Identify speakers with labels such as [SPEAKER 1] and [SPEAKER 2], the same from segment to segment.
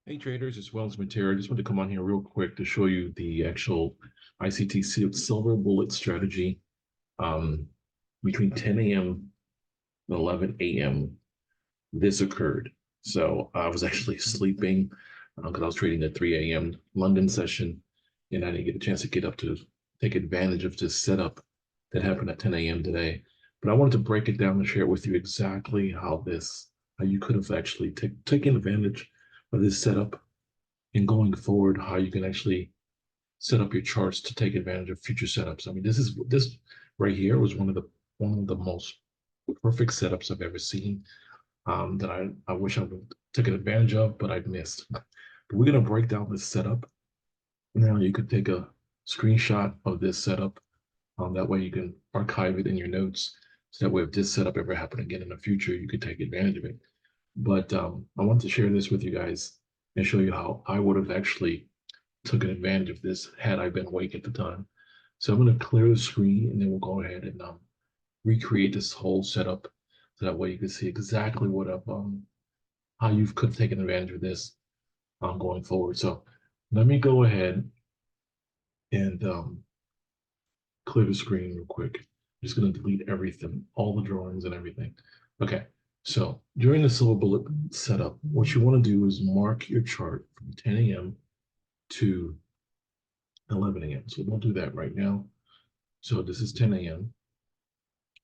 [SPEAKER 1] Hey traders, it's Wells Matera. I just want to come on here real quick to show you the actual ICT silver bullet strategy between 10 a.m. and 11 a.m. This occurred. So I was actually sleeping because I was trading at 3 a.m. London session, and I didn't get a chance to get up to take advantage of this setup that happened at 10 a.m. today. But I wanted to break it down and share with you exactly how you could have actually taken advantage of this setup and going forward, how you can actually set up your charts to take advantage of future setups. I mean, this right here was one of the most perfect setups I've ever seen that I wish I would have taken advantage of, but I missed. But we're gonna break down this setup. Now you could take a screenshot of this setup. That way you can archive it in your notes. So that way, if this setup ever happened again in the future, you could take advantage of it. But I want to share this with you guys and show you how I would have actually taken advantage of this had I been awake at the time. So I'm going to clear the screen and then we'll go ahead and recreate this whole setup so that way you can see exactly how you could have taken advantage of this going forward. So let me go ahead and clear the screen real quick. I'm just going to delete everything, all the drawings and everything. Okay, so during the silver bullet setup, what you want to do is mark your chart from 10 a.m. to 11 a.m. So we'll do that right now. So this is 10 a.m.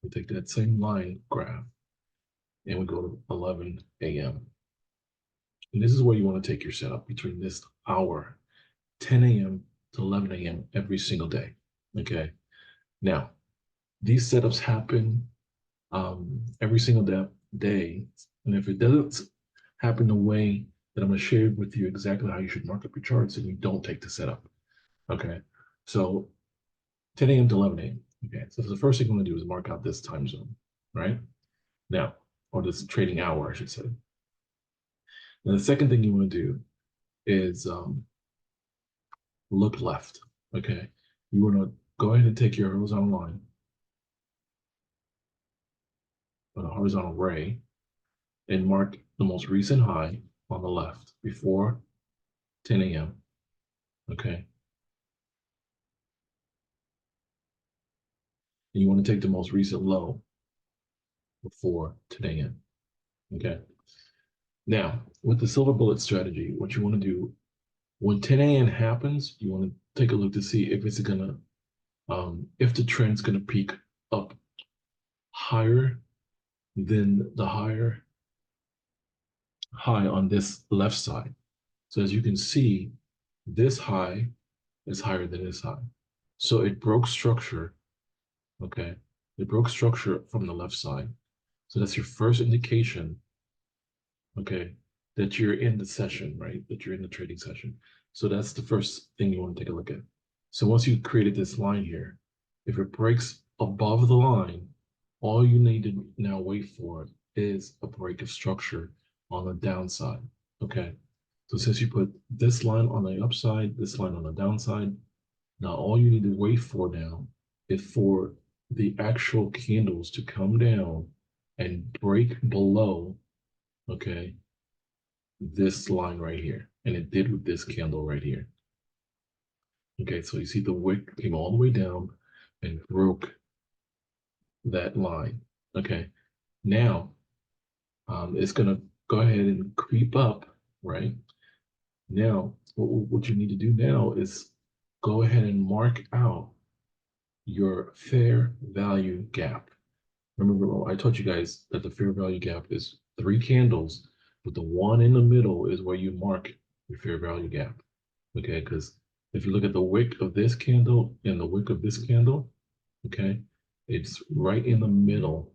[SPEAKER 1] We take that same line graph and we go to 11 a.m. And this is where you want to take your setup between this hour, 10 a.m. to 11 a.m. every single day. Okay. Now, these setups happen every single day. And if it doesn't happen the way that I'm going to share with you exactly how you should mark up your charts, and you don't take the setup. Okay. So 10 a.m. to 11 a.m. Okay. So the first thing I'm going to do is mark out this time zone, right? Now, or this trading hour, I should say. And the second thing you want to do is look left. Okay. You want to go ahead and take your horizontal line, or the horizontal ray, and mark the most recent high on the left before 10 a.m. Okay. And you want to take the most recent low before 10 a.m. Okay. Now, with the silver bullet strategy, what you want to do when 10 a.m. happens, you want to take a look to see if it's gonna, if the trend's gonna peak up higher than the higher high on this left side. So as you can see, this high is higher than this high. So it broke structure, okay? It broke structure from the left side. So that's your first indication, okay, that you're in the session, right? That you're in the trading session. So that's the first thing you want to take a look at. So once you created this line here, if it breaks above the line, all you need to now wait for is a break of structure on the downside, okay? So since you put this line on the upside, this line on the downside, now all you need to wait for now is for the actual candles to come down and break below, okay, this line right here. And it did with this candle right here. Okay, so you see the wick came all the way down and broke that line. Okay, now it's gonna go ahead and creep up, right? Now, what you need to do now is go ahead and mark out your fair value gap. Remember, I told you guys that the fair value gap is 3 candles, but the one in the middle is where you mark your fair value gap. Okay, because if you look at the wick of this candle and the wick of this candle, okay, it's right in the middle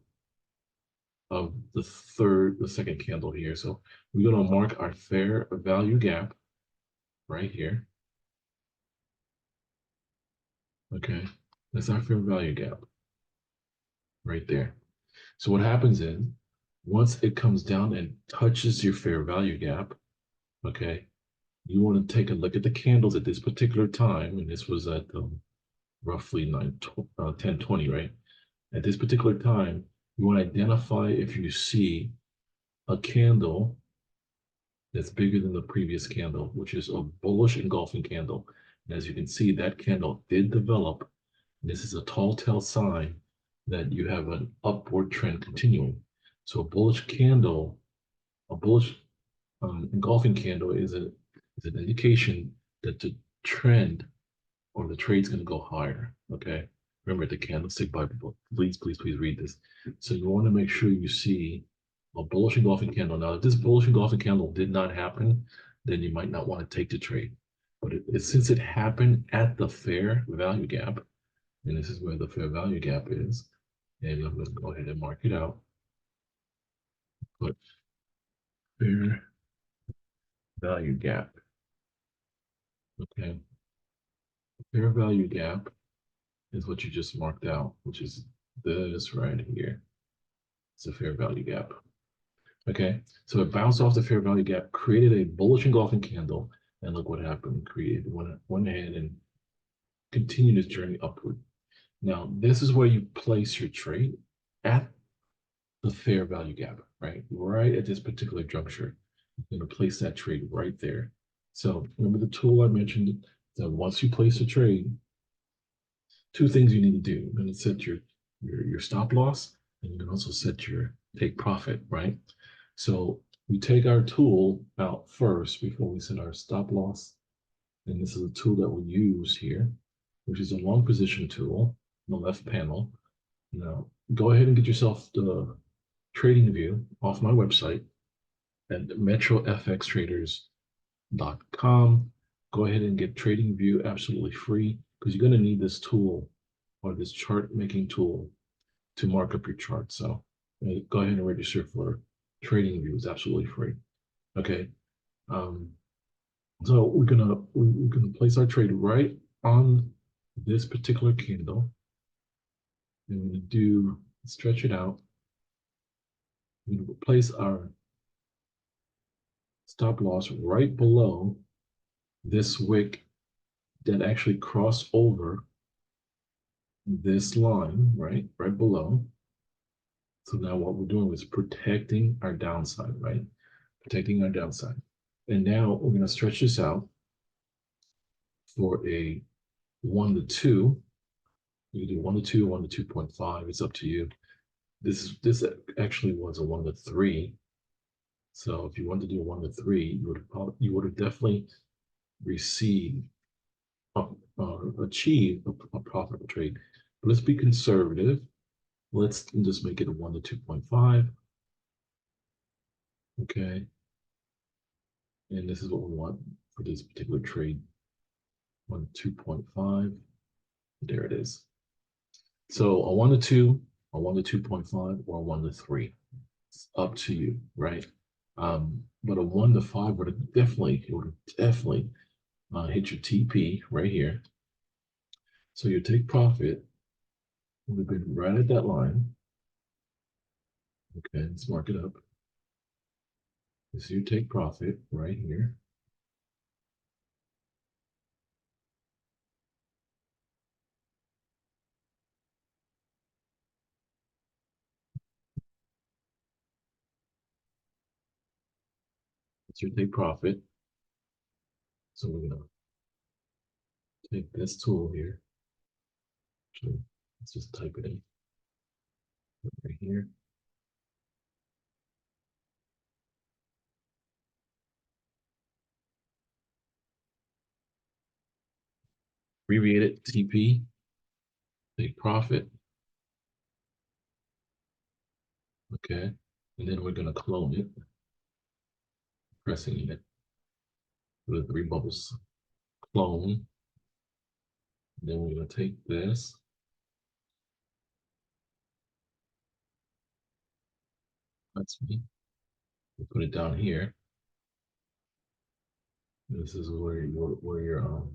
[SPEAKER 1] of the second candle here. So we're going to mark our fair value gap right here. Okay, that's our fair value gap right there. So what happens is once it comes down and touches your fair value gap, okay, you want to take a look at the candles at this particular time, and this was at roughly 10:20, right? At this particular time, you want to identify if you see a candle that's bigger than the previous candle, which is a bullish engulfing candle. And as you can see, that candle did develop. This is a tall tale sign that you have an upward trend continuing. So a bullish candle, a bullish engulfing candle is an indication that the trend or the trade's going to go higher. Okay. Remember the candlestick Bible. Please read this. So you want to make sure you see a bullish engulfing candle. Now, if this bullish engulfing candle did not happen, then you might not want to take the trade. But since it happened at the fair value gap, and this is where the fair value gap is, and I'm going to go ahead and mark it out. But fair value gap. Okay. Fair value gap is what you just marked out, which is this right here. It's a fair value gap. Okay, so it bounced off the fair value gap, created a bullish engulfing candle, and look what happened. Created went ahead and continued its journey upward. Now, this is where you place your trade at the fair value gap, right? Right at this particular juncture. You're going to place that trade right there. So remember the tool I mentioned that once you place a trade, two things you need to do. You're going to set your stop loss, and you can also set your take profit, right? So we take our tool out first before we set our stop loss. And this is a tool that we use here, which is a long position tool in the left panel. Now, go ahead and get yourself the trading view off my website at metrofxtraders.com. Go ahead and get trading view absolutely free because you're going to need this tool or this chart making tool to mark up your chart. So go ahead and register for trading view. It's absolutely free. Okay. So we're gonna place our trade right on this particular candle. And we're gonna stretch it out. We're gonna place our stop loss right below this wick that actually crossed over this line, right below. So now what we're doing is protecting our downside, right? Protecting our downside. And now we're going to stretch this out for a 1 to 2. You can do 1 to 2, 1 to 2.5. It's up to you. This actually was a 1 to 3. So if you wanted to do a 1 to 3, you would have definitely received achieved a profitable trade. But let's be conservative. Let's just make it a 1 to 2.5. Okay. And this is what we want for this particular trade. 1 to 2.5. There it is. So a 1 to 2, a 1 to 2.5, or a 1 to 3. It's up to you, right? But a 1 to 5 would have definitely hit your TP right here. So your take profit would have been right at that line. Okay, let's mark it up. This is your take profit right here. It's your take profit. So we're gonna take this tool here. Actually, let's just type it in right here. Abbreviate it TP, take profit. Okay, and then we're gonna clone it, pressing it with the 3 bubbles. Clone. Then we're gonna take this. That's me. We put it down here. This is where your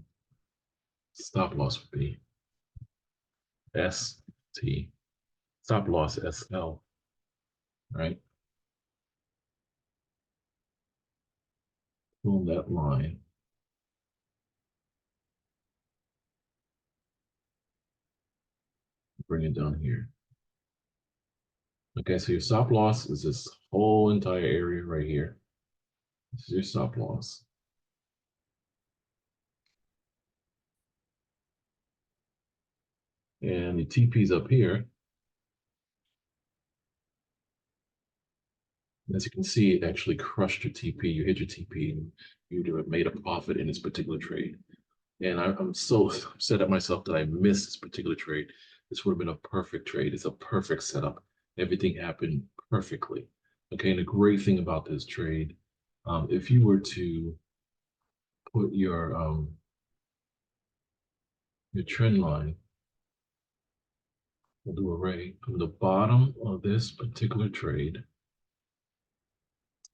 [SPEAKER 1] stop loss would be. ST. Stop loss SL. Right? Pull that line. Bring it down here. Okay, so your stop loss is this whole entire area right here. This is your stop loss. And the TP's up here. As you can see, it actually crushed your TP. You hit your TP and you would have made a profit in this particular trade. And I'm so upset at myself that I missed this particular trade. This would have been a perfect trade. It's a perfect setup. Everything happened perfectly. Okay, and the great thing about this trade, if you were to put your trend line, we'll do a ray from the bottom of this particular trade,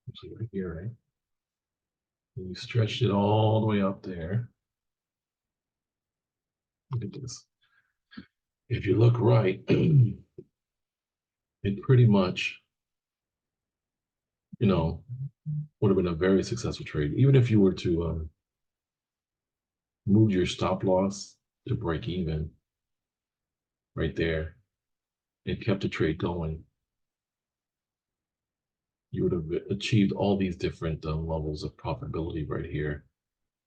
[SPEAKER 1] actually right here, right? And you stretched it all the way up there. Look at this. If you look right, it pretty much, would have been a very successful trade. Even if you were to move your stop loss to break even right there and kept the trade going, you would have achieved all these different levels of profitability right here.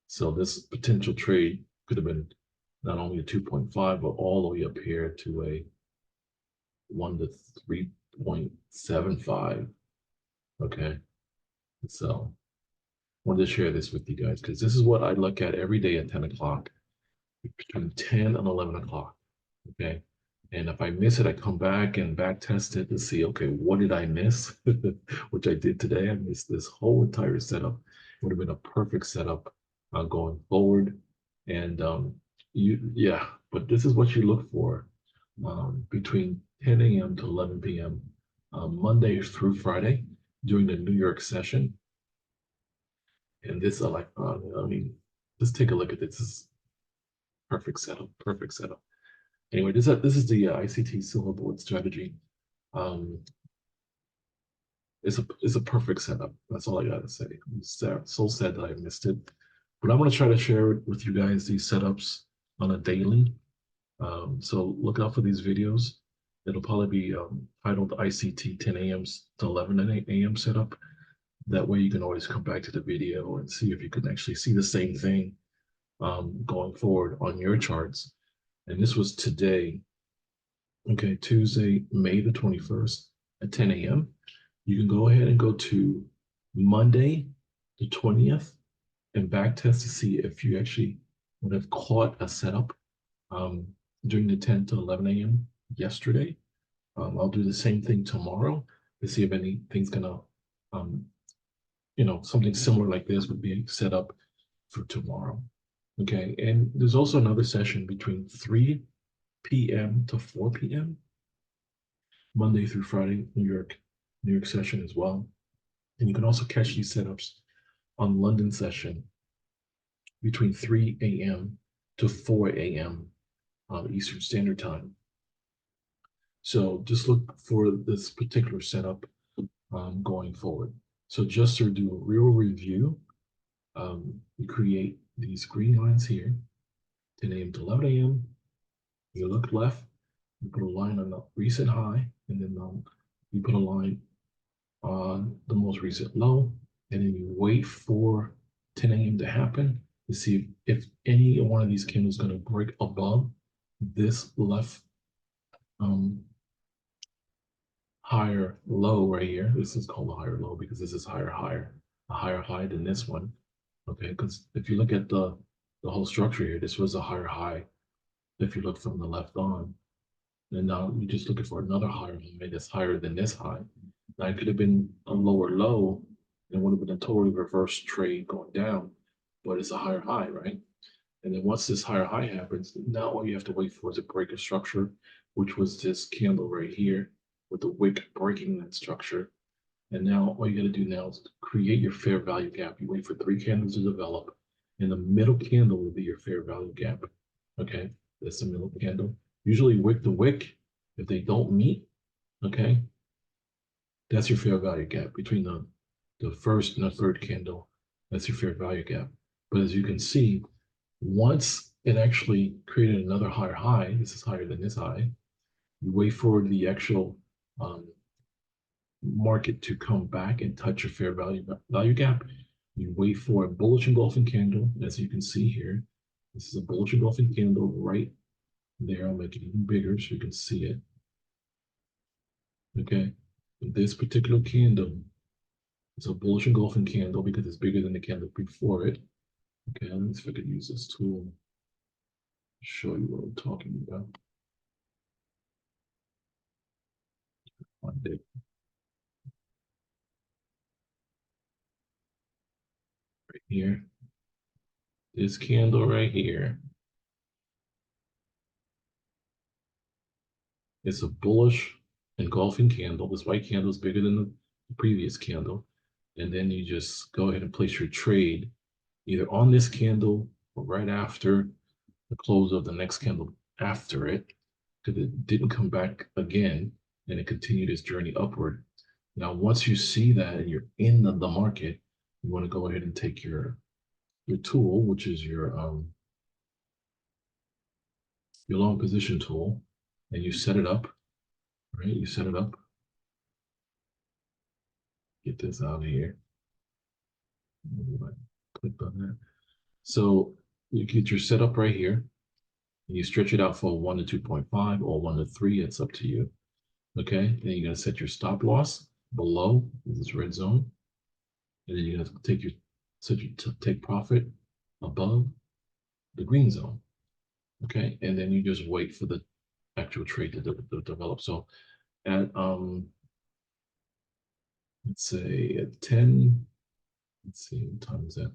[SPEAKER 1] So this potential trade could have been not only a 2.5, but all the way up here to a 1 to 3.75. Okay. So I wanted to share this with you guys because this is what I look at every day at 10 o'clock, between 10 and 11 o'clock. Okay. And if I miss it, I come back and back test it to see, okay, what did I miss? Which I did today. I missed this whole entire setup. It would have been a perfect setup going forward. And yeah, but this is what you look for between 10 a.m. to 11 p.m. Monday through Friday during the New York session. And this, I mean, just take a look at this. This is perfect setup, perfect setup. Anyway, this is the ICT silver bullet strategy. Um, it's a perfect setup. That's all I gotta say. I'm so sad that I missed it, but I'm gonna try to share it with you guys these setups on a daily. So look out for these videos. It'll probably be titled ICT 10 a.m. to 11 a.m. setup. That way you can always come back to the video and see if you can actually see the same thing going forward on your charts. And this was today, okay, Tuesday, May the 21st at 10 a.m. You can go ahead and go to Monday, the 20th, and back test to see if you actually would have caught a setup um, during the 10 to 11 a.m. yesterday. I'll do the same thing tomorrow to see if anything's gonna, um, something similar like this would be set up for tomorrow. Okay, and there's also another session between 3 p.m. to 4 p.m. Monday through Friday, New York session as well. And you can also catch these setups on London session between 3 a.m. to 4 a.m. Eastern Standard Time. So just look for this particular setup going forward. So just to do a real review, you create these green lines here, 10 a.m. to 11 a.m. You look left, you put a line on the recent high, and then you put a line on the most recent low, and then you wait for 10 a.m. to happen to see if any one of these candles is going to break above this left higher low right here. This is called a higher low because this is a higher high than this one. Okay, because if you look at the whole structure here, this was a higher high. If you look from the left on, and now you're just looking for another higher high that's higher than this high. Now it could have been a lower low and would have been a totally reverse trade going down, but it's a higher high, right? And then once this higher high happens, now all you have to wait for is a break of structure, which was this candle right here with the wick breaking that structure. And now all you got to do now is create your fair value gap. You wait for 3 candles to develop, and the middle candle will be your fair value gap. Okay, that's the middle candle. Usually wick to wick, if they don't meet, okay, that's your fair value gap between the first and the third candle. That's your fair value gap. But as you can see, once it actually created another higher high, this is higher than this high, you wait for the actual market to come back and touch your fair value gap. You wait for a bullish engulfing candle, as you can see here. This is a bullish engulfing candle right there. I'll make it even bigger so you can see it. Okay. This particular candle is a bullish engulfing candle because it's bigger than the candle before it. Okay, let me see if I could use this tool to show you what I'm talking about. Find it right here. This candle right here is a bullish engulfing candle. This white candle is bigger than the previous candle. And then you just go ahead and place your trade either on this candle or right after the close of the next candle after it, because it didn't come back again and it continued its journey upward. Now, once you see that and you're in the market, you want to go ahead and take your tool, which is your long position tool, and you set it up, right? You set it up. Get this out of here. Click on that. So you get your setup right here, and you stretch it out for 1 to 2.5 or 1 to 3. It's up to you. Okay. Then you're going to set your stop loss below this red zone, and then you're going to take your take profit above the green zone. Okay, and then you just wait for the actual trade to develop. So at let's say at 10, let's see what time is that.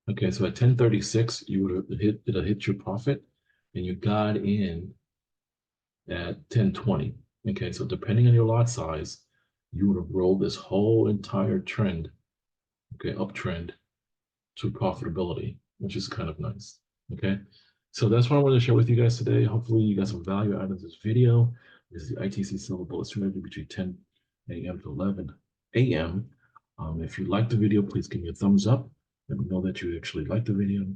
[SPEAKER 1] Okay, so at 10:36, you would have hit your profit, and you got in at 10:20. Okay, so depending on your lot size, you would have rolled this whole entire trend, okay, uptrend to profitability, which is kind of nice. Okay, so that's what I wanted to share with you guys today. Hopefully, you got some value out of this video. This is the ITC Silver Bullet strategy between 10 a.m. to 11 a.m. If you like the video, please give me a thumbs up. Let me know that you actually like the video,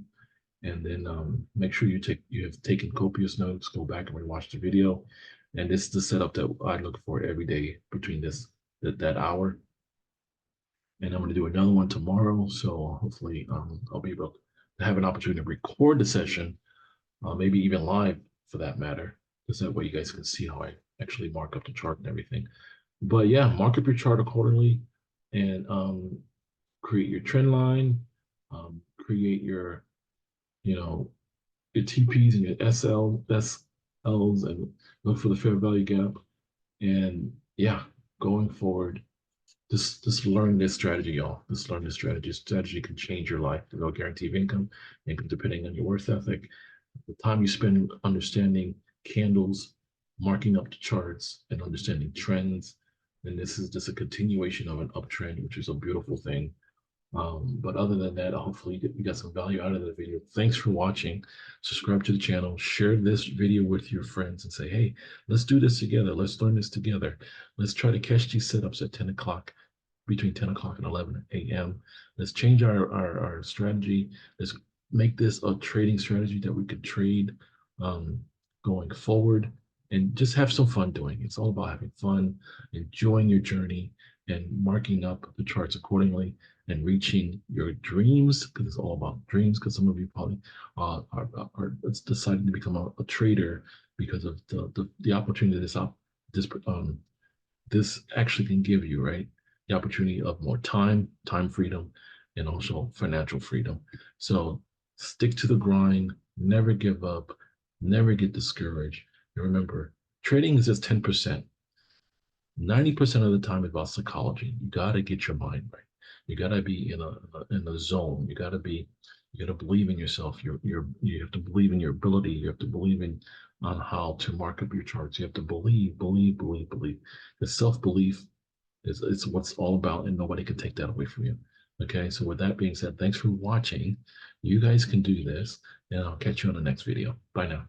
[SPEAKER 1] and then make sure you have taken copious notes. Go back and rewatch the video. And this is the setup that I look for every day between that hour. And I'm going to do another one tomorrow. So hopefully I'll be able to have an opportunity to record the session, maybe even live for that matter, because that way you guys can see how I actually mark up the chart and everything. But yeah, mark up your chart accordingly and create your trend line, create your TPs and your SLs, and look for the fair value gap. And yeah, going forward, just learn this strategy, y'all. Just learn this strategy. Strategy can change your life. There's no guarantee of income depending on your worth ethic. The time you spend understanding candles, marking up the charts, and understanding trends. And this is just a continuation of an uptrend, which is a beautiful thing. But other than that, hopefully you got some value out of the video. Thanks for watching. Subscribe to the channel. Share this video with your friends and say, hey, let's do this together. Let's learn this together. Let's try to catch these setups at 10 o'clock, between 10 o'clock and 11 a.m. Let's change our strategy. Let's make this a trading strategy that we could trade going forward, and just have some fun doing it. It's all about having fun, enjoying your journey, and marking up the charts accordingly and reaching your dreams, because it's all about dreams. Because some of you probably are deciding to become a trader because of the opportunity this actually can give you, right? The opportunity of more time freedom, and also financial freedom. So stick to the grind, never give up, never get discouraged. And remember, trading is just 10%. 90% of the time is about psychology. You got to get your mind right. You got to be in a zone. You got to believe in yourself. You have to believe in your ability. You have to believe in on how to mark up your charts. You have to believe. The self-belief is what's all about, and nobody can take that away from you. Okay, so with that being said, thanks for watching. You guys can do this, and I'll catch you on the next video. Bye now.